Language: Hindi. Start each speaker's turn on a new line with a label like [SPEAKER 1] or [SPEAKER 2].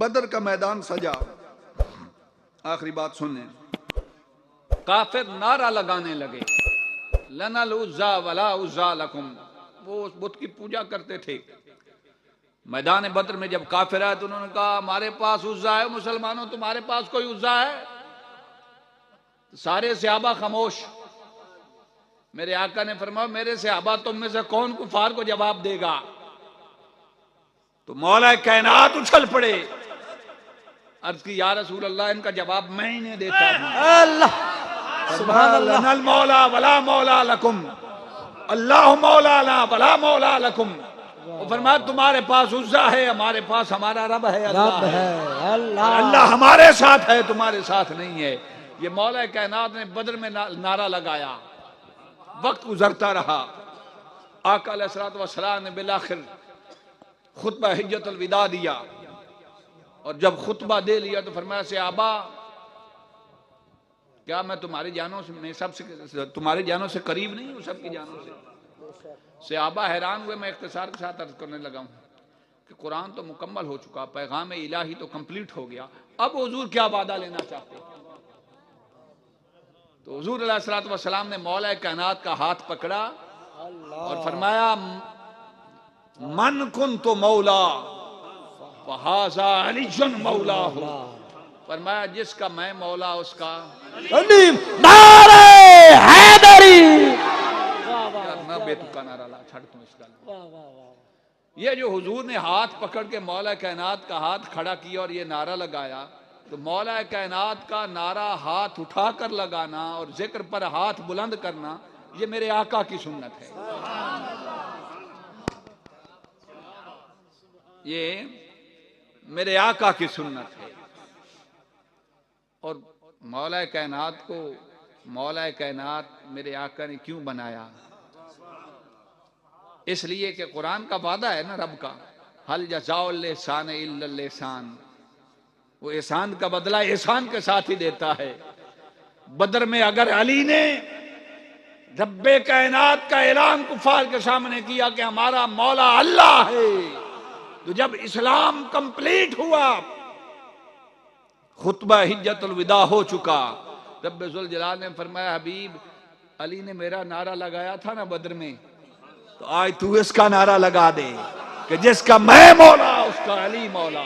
[SPEAKER 1] बदर का मैदान सजा। आखिरी बात सुनने,
[SPEAKER 2] काफिर नारा लगाने लगे, लनल उज़्ज़ा वला उज़्ज़ा लकुम। वो उस बुत की पूजा करते थे। मैदान बद्र में जब काफिर आए तो उन्होंने कहा हमारे पास उज़्ज़ा है, मुसलमानों तुम्हारे पास कोई उज़्ज़ा है? तो सारे सहाबा खामोश। मेरे आका ने फरमाया मेरे सहाबा तुम में से कौन कुफार को जवाब देगा? तो मौला कायनात उछल पड़े, अर्ज की या रसूल अल्लाह, इनका जवाब मैं ही नहीं देता हूं।
[SPEAKER 3] अल्लाह सुभान अल्लाह।
[SPEAKER 2] लनल मौला वला मौला लकुम, अल्लाह मौला ला वला मौला लकुम। वो फरमाया तुम्हारे पास उज़्ज़ा है, हमारे पास हमारा रब है, अल्लाह
[SPEAKER 3] रब
[SPEAKER 2] है।
[SPEAKER 3] है अल्लाह।
[SPEAKER 2] अल्लाह हमारे साथ है, तुम्हारे साथ नहीं है। ये मौला कायनात ने बद्र में नारा लगाया। वक्त गुजरता रहा। आका अलैहिस्सलातु वस्सलाम ने बिलाखिर खुतबा हिज्जतुल विदा दिया, और जब खुतबा दे लिया तो फरमाया सहाबा, क्या मैं तुम्हारी जानों से, मैं सबसे तुम्हारी जानों से करीब नहीं हूं, सबकी जानों से? सहाबा हैरान हुए। मैं इख्तिसार के साथ अर्ज करने लगा हूं कि कुरान तो मुकम्मल हो चुका, पैगाम इलाही तो कंप्लीट हो गया, अब हुजूर क्या वादा लेना चाहते हैं? तो हुजूर अलैहिस्सलातु वस्सलाम ने मौला कायनात का हाथ पकड़ा और फरमाया मन कुन तो मौला फहाजा अलीजुन मौला हो। फरमाया जिसका मैं मौला उसका
[SPEAKER 3] नारे हैदरी।
[SPEAKER 2] ना बेतुका नारा ला छड़ तुम इस गल। ये जो हुजूर ने हाथ पकड़ के मौला कायनात का हाथ खड़ा किया और ये नारा लगाया, तो मौला कायनात का नारा हाथ उठाकर लगाना और जिक्र पर हाथ बुलंद करना, ये मेरे आका की सुन्नत है। ये मेरे आका की सुन्नत है। और मौला कायनात को मौला कायनात मेरे आका ने क्यों बनाया? इसलिए कि कुरान का वादा है ना रब का, हल जज़ाउल एहसान इल्लल एहसान। वो एहसान का बदला एहसान के साथ ही देता है। बदर में अगर अली ने रब्बे कायनात का ऐलान कुफार के सामने किया कि हमारा मौला अल्लाह है, तो जब इस्लाम कंप्लीट हुआ, खुतबा हिज्जतुल विदा हो चुका, रब्बे जुल जलाल ने फरमाया हबीब, अली ने मेरा नारा लगाया था ना बद्र में, तो आज तू इसका नारा लगा दे कि जिसका मैं मौला उसका अली मौला।